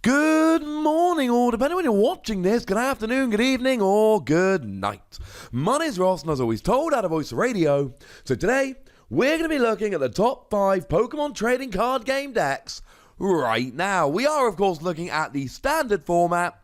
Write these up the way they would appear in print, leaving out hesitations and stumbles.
Good morning, or depending on when you're watching this, good afternoon, good evening, or good night. My name's Ross, and as always told, out of Voice of Radio. So today, we're going to be looking at the top 5 Pokemon trading card game decks right now. We are, of course, looking at the standard format,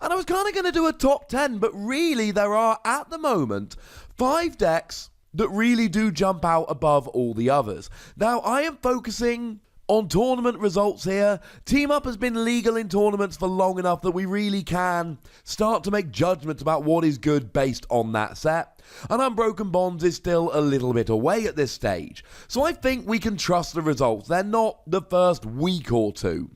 and I was kind of going to do a top 10, but really there are, at the moment, 5 decks that really do jump out above all the others. Now, I am focusing on tournament results here. Team Up has been legal in tournaments for long enough that we really can start to make judgments about what is good based on that set. And Unbroken Bonds is still a little bit away at this stage. So I think we can trust the results. They're not the first week or two.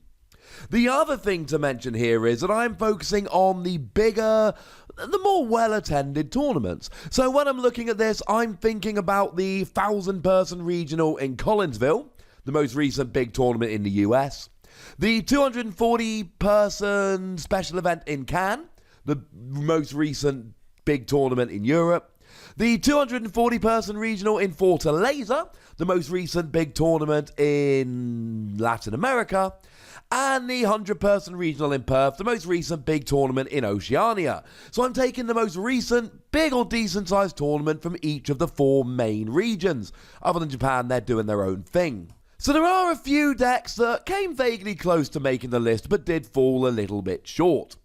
The other thing to mention here is that I'm focusing on the bigger, the more well-attended tournaments. So when I'm looking at this, I'm thinking about the 1,000-person regional in Collinsville, the most recent big tournament in the US. The 240-person special event in Cannes, the most recent big tournament in Europe. The 240-person regional in Fortaleza, the most recent big tournament in Latin America. And the 100-person regional in Perth, the most recent big tournament in Oceania. So I'm taking the most recent big or decent-sized tournament from each of the 4 main regions. Other than Japan, they're doing their own thing. So there are a few decks that came vaguely close to making the list, but did fall a little bit short.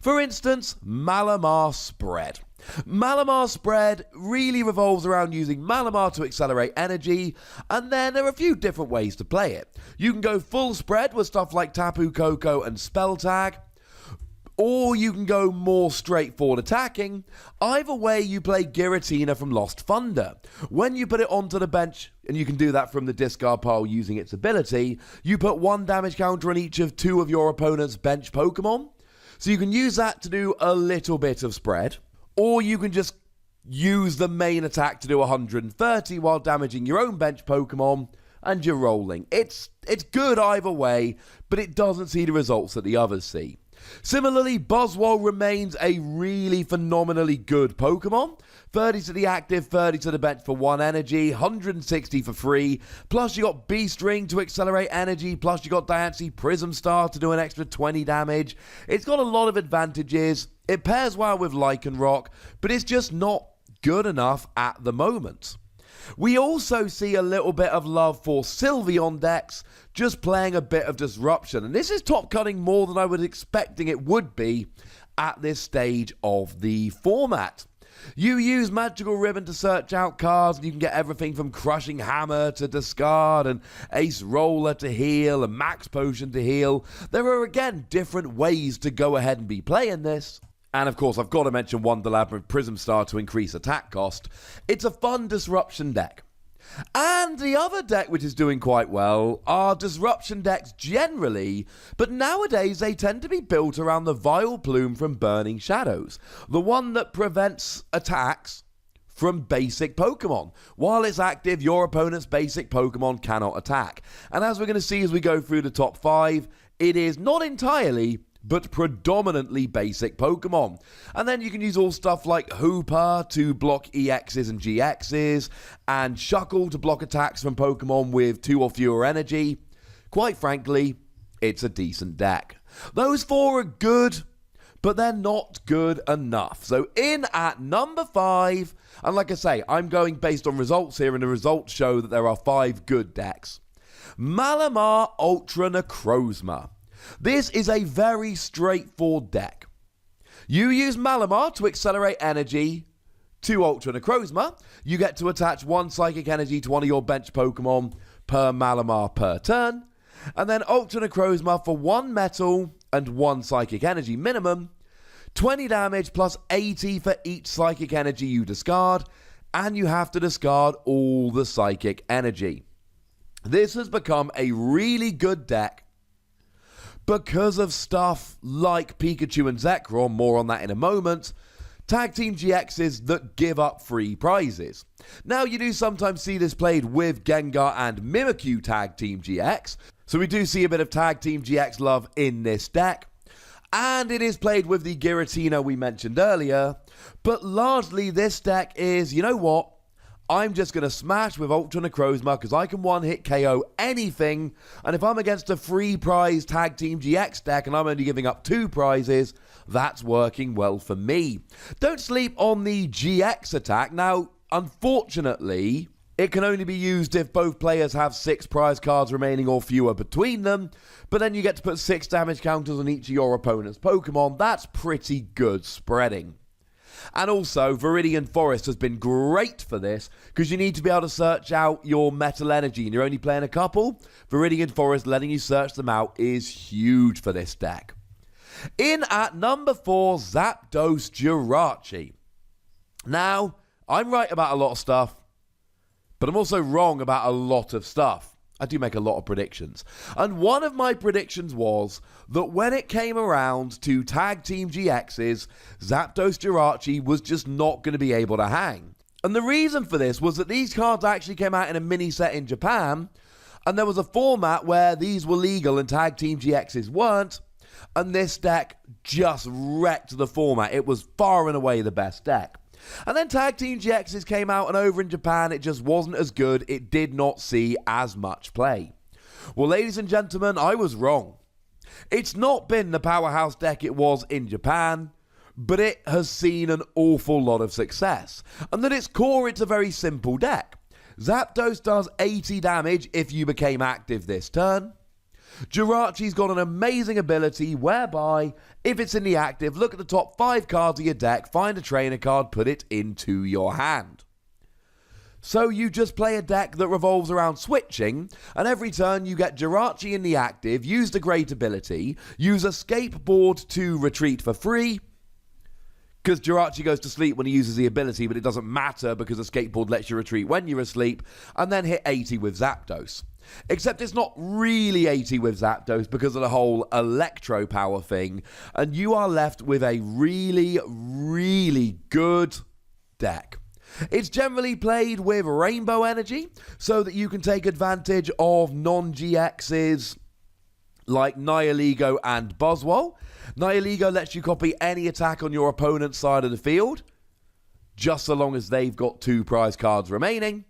For instance, Malamar Spread. Malamar Spread really revolves around using Malamar to accelerate energy, and then there are a few different ways to play it. You can go full spread with stuff like Tapu Koko and Spell Tag, or you can go more straightforward attacking. Either way, you play Giratina from Lost Thunder. When you put it onto the bench, and you can do that from the discard pile using its ability, you put 1 damage counter on each of 2 of your opponent's bench Pokemon. So you can use that to do a little bit of spread, or you can just use the main attack to do 130 while damaging your own bench Pokemon, and you're rolling. It's good either way, but it doesn't see the results that the others see. Similarly, Buzzwole remains a really phenomenally good Pokemon. 30 to the active, 30 to the bench for 1 energy, 160 for free, plus you got Beast Ring to accelerate energy, plus you got Diancie Prism Star to do an extra 20 damage. It's got a lot of advantages. It pairs well with Lycanroc, but it's just not good enough at the moment. We also see a little bit of love for Sylveon decks, just playing a bit of disruption. And this is top cutting more than I was expecting it would be at this stage of the format. You use Magical Ribbon to search out cards, and you can get everything from Crushing Hammer to discard, and Ace Roller to heal, and Max Potion to heal. There are again different ways to go ahead and be playing this. And of course, I've got to mention Wonderland with Prism Star to increase attack cost. It's a fun disruption deck. And the other deck which is doing quite well are disruption decks generally, but nowadays they tend to be built around the Vileplume from Burning Shadows, the one that prevents attacks from basic Pokemon. While it's active, your opponent's basic Pokemon cannot attack. And as we're going to see as we go through the top 5, it is not entirely, but predominantly basic Pokemon. And then you can use all stuff like Hooper to block EXs and GXs, and Shuckle to block attacks from Pokemon with 2 or fewer energy. Quite frankly, it's a decent deck. Those 4 are good, but they're not good enough. So in at number 5, and like I say, I'm going based on results here, and the results show that there are 5 good decks. Malamar Ultra Necrozma. This is a very straightforward deck. You use Malamar to accelerate energy to Ultra Necrozma. You get to attach 1 psychic energy to one of your bench Pokemon per Malamar per turn. And then Ultra Necrozma for 1 metal and 1 psychic energy minimum. 20 damage plus 80 for each psychic energy you discard. And you have to discard all the psychic energy. This has become a really good deck because of stuff like Pikachu and Zekrom, more on that in a moment, Tag Team GXs that give up free prizes. Now, you do sometimes see this played with Gengar and Mimikyu Tag Team GX, so we do see a bit of Tag Team GX love in this deck. And it is played with the Giratina we mentioned earlier, but largely this deck is, you know what, I'm just going to smash with Ultra Necrozma because I can one-hit KO anything, and if I'm against a free prize Tag Team GX deck and I'm only giving up 2 prizes, that's working well for me. Don't sleep on the GX attack. Now, unfortunately, it can only be used if both players have 6 prize cards remaining or fewer between them, but then you get to put 6 damage counters on each of your opponent's Pokemon. That's pretty good spreading. And also, Viridian Forest has been great for this, because you need to be able to search out your Metal Energy, and you're only playing a couple. Viridian Forest letting you search them out is huge for this deck. In at number 4, Zapdos Jirachi. Now, I'm right about a lot of stuff, but I'm also wrong about a lot of stuff. I do make a lot of predictions. And one of my predictions was that when it came around to Tag Team GXs, Zapdos Jirachi was just not going to be able to hang. And the reason for this was that these cards actually came out in a mini set in Japan, and there was a format where these were legal and Tag Team GXs weren't, and this deck just wrecked the format. It was far and away the best deck. And then Tag Team GXs came out, and over in Japan it just wasn't as good. It did not see as much play. Well, ladies and gentlemen, I was wrong. It's not been the powerhouse deck it was in Japan, but it has seen an awful lot of success. And at its core, it's a very simple deck. Zapdos does 80 damage if you became active this turn. Jirachi's got an amazing ability whereby, if it's in the active, look at the top 5 cards of your deck, find a trainer card, put it into your hand. So you just play a deck that revolves around switching, and every turn you get Jirachi in the active, use the great ability, use Escape Board to retreat for free, because Jirachi goes to sleep when he uses the ability, but it doesn't matter because Escape Board lets you retreat when you're asleep, and then hit 80 with Zapdos. Except it's not really 80 with Zapdos because of the whole electro power thing, and you are left with a really, really good deck. It's generally played with Rainbow Energy so that you can take advantage of non-GXs like Nihilego and Buzzwole. Nihilego lets you copy any attack on your opponent's side of the field, just so long as they've got 2 prize cards remaining.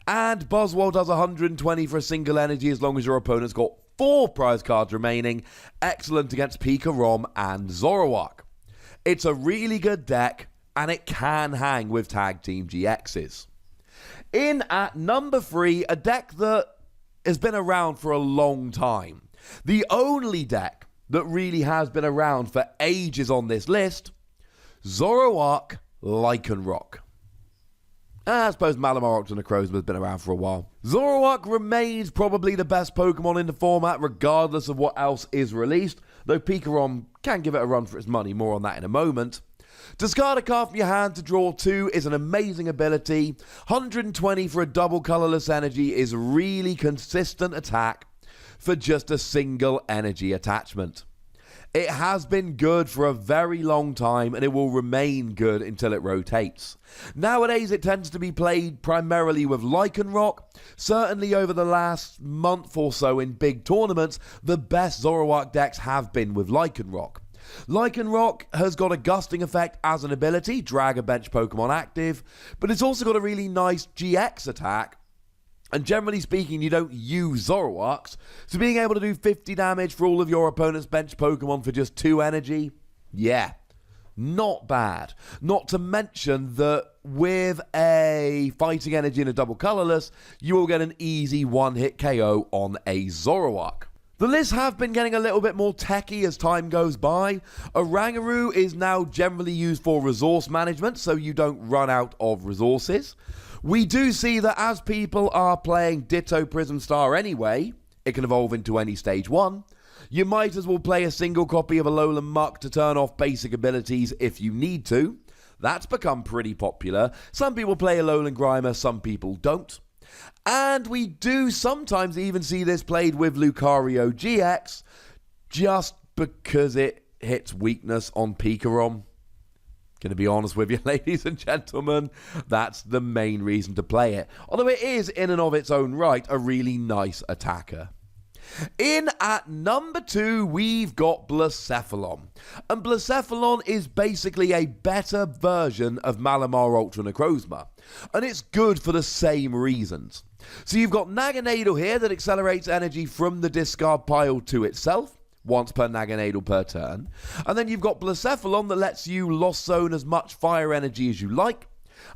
And Buzzwole does 120 for a single energy as long as your opponent's got 4 prize cards remaining. Excellent against Pikachu and Zoroark. It's a really good deck, and it can hang with Tag Team GXs. In at number 3, a deck that has been around for a long time. The only deck that really has been around for ages on this list, Zoroark Lycanroc. I suppose Malamar Ultra Necrozma has been around for a while. Zoroark remains probably the best Pokemon in the format, regardless of what else is released, though Pikachu can give it a run for its money. More on that in a moment. Discard a card from your hand to draw 2 is an amazing ability. 120 for a double colorless energy is really consistent attack for just a single energy attachment. It has been good for a very long time, and it will remain good until it rotates. Nowadays, it tends to be played primarily with Lycanroc. Certainly over the last month or so in big tournaments, the best Zoroark decks have been with Lycanroc. Lycanroc has got a gusting effect as an ability, drag a bench Pokemon active, but it's also got a really nice GX attack. And generally speaking, you don't use Zoroarks, so being able to do 50 damage for all of your opponent's bench Pokemon for just 2 energy, yeah, not bad. Not to mention that with a Fighting Energy and a double colorless, you will get an easy one-hit KO on a Zoroark. The lists have been getting a little bit more techy as time goes by. Oranguru is now generally used for resource management, so you don't run out of resources. We do see that as people are playing Ditto Prism Star anyway, it can evolve into any stage 1. You might as well play a single copy of Alolan Muck to turn off basic abilities if you need to. That's become pretty popular. Some people play Alolan Grimer, some people don't. And we do sometimes even see this played with Lucario GX, just because it hits weakness on Pikachu. Gonna be honest with you, ladies and gentlemen, that's the main reason to play it. Although it is, in and of its own right, a really nice attacker. In at number 2, we've got Blacephalon. And Blacephalon is basically a better version of Malamar Ultra Necrozma. And it's good for the same reasons. So you've got NAGANADEL here that accelerates energy from the discard pile to itself, once per NAGANADEL per turn. And then you've got Blacephalon that lets you lost zone as much fire energy as you like,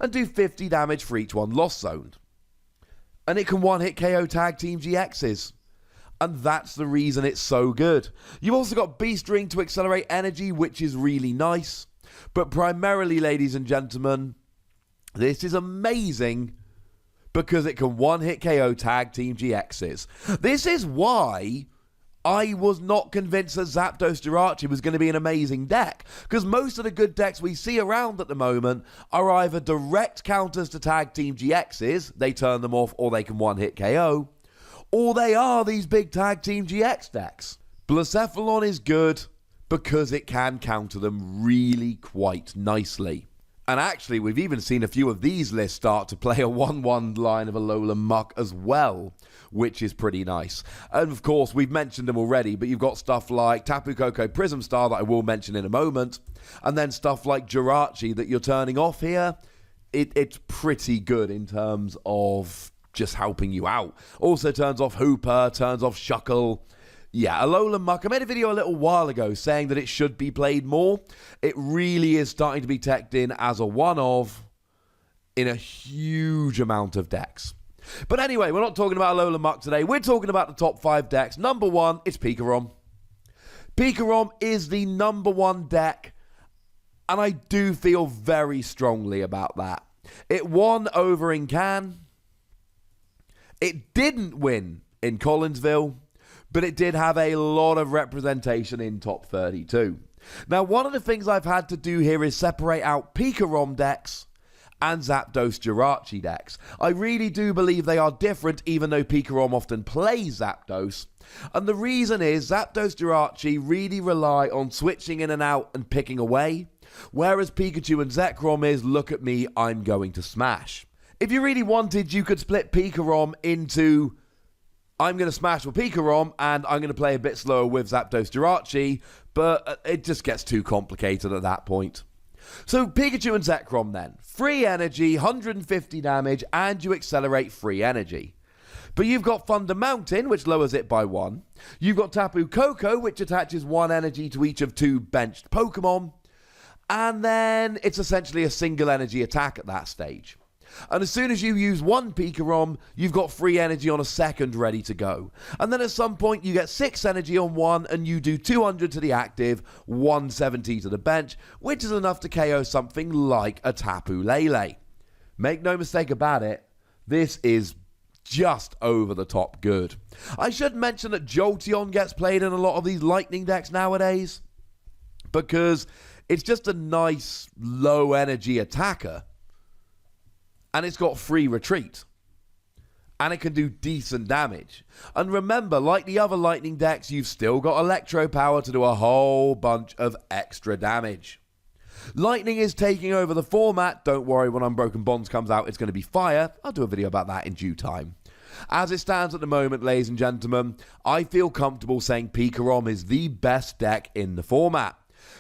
and do 50 damage for each one lost zoned. And it can one-hit KO tag Team GXs. And that's the reason it's so good. You've also got Beast Ring to accelerate energy, which is really nice. But primarily, ladies and gentlemen, this is amazing because it can one-hit KO tag Team GXs. This is why I was not convinced that Zapdos Jirachi was going to be an amazing deck, because most of the good decks we see around at the moment are either direct counters to tag Team GXs, they turn them off, or they can one-hit KO, or they are these big tag Team GX decks. Blacephalon is good because it can counter them really quite nicely. And actually, we've even seen a few of these lists start to play a 1-1 line of Alolan Muck as well, which is pretty nice. And of course, we've mentioned them already, but you've got stuff like Tapu Koko Prism Star that I will mention in a moment, and then stuff like Jirachi that you're turning off here. It's pretty good in terms of just helping you out. Also turns off Hooper, turns off Shuckle. Yeah, Alolan Muck. I made a video a little while ago saying that it should be played more. It really is starting to be teched in as a one-of in a huge amount of decks. But anyway, we're not talking about Alolan Muck today. We're talking about the top 5 decks. Number 1, it's Pikarom. Pikarom is the number 1 deck, and I do feel very strongly about that. It won over in Cannes. It didn't win in Collinsville, but it did have a lot of representation in top 32. Now, one of the things I've had to do here is separate out Pikarom decks and Zapdos Jirachi decks. I really do believe they are different, even though Pikarom often plays Zapdos. And the reason is Zapdos Jirachi really rely on switching in and out and picking away, whereas Pikachu and Zekrom is, look at me, I'm going to smash. If you really wanted, you could split Pikarom into, I'm going to smash with Pikarom, and I'm going to play a bit slower with Zapdos Jirachi, but it just gets too complicated at that point. So Pikachu and Zekrom then. Free energy, 150 damage, and you accelerate free energy. But you've got Thunder Mountain, which lowers it by 1. You've got Tapu Koko, which attaches 1 energy to each of 2 benched Pokemon. And then it's essentially a single energy attack at that stage. And as soon as you use 1 Pikarom, you've got free energy on a second ready to go. And then at some point you get 6 energy on 1 and you do 200 to the active, 170 to the bench, which is enough to KO something like a Tapu Lele. Make no mistake about it, this is just over the top good. I should mention that Jolteon gets played in a lot of these lightning decks nowadays, because it's just a nice low energy attacker. And it's got free retreat. And it can do decent damage. And remember, like the other lightning decks, you've still got electro power to do a whole bunch of extra damage. Lightning is taking over the format. Don't worry, when Unbroken Bonds comes out, it's going to be fire. I'll do a video about that in due time. As it stands at the moment, ladies and gentlemen, I feel comfortable saying Pikarom is the best deck in the format.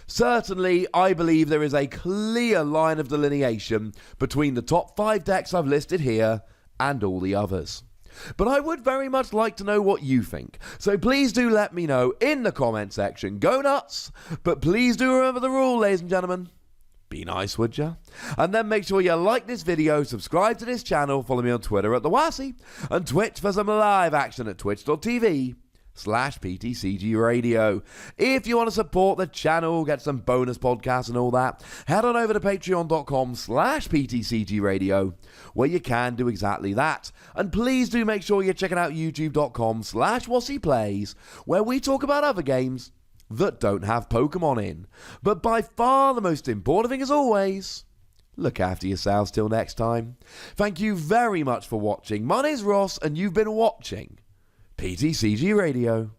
Certainly, I believe there is a clear line of delineation between the top 5 decks I've listed here and all the others. But I would very much like to know what you think. So please do let me know in the comment section. Go nuts! But please do remember the rule, ladies and gentlemen. Be nice, would ya? And then make sure you like this video, subscribe to this channel, follow me on Twitter at TheWassy, and Twitch for some live action at twitch.tv/PTCGRadio. If you want to support the channel, get some bonus podcasts and all that, head on over to patreon.com/PTCGRadio, where you can do exactly that. And please do make sure you're checking out youtube.com/WassyPlays, where we talk about other games that don't have Pokemon in. But by far the most important thing, as always, look after yourselves till next time. Thank you very much for watching. My name's Ross, and you've been watching PTCG Radio.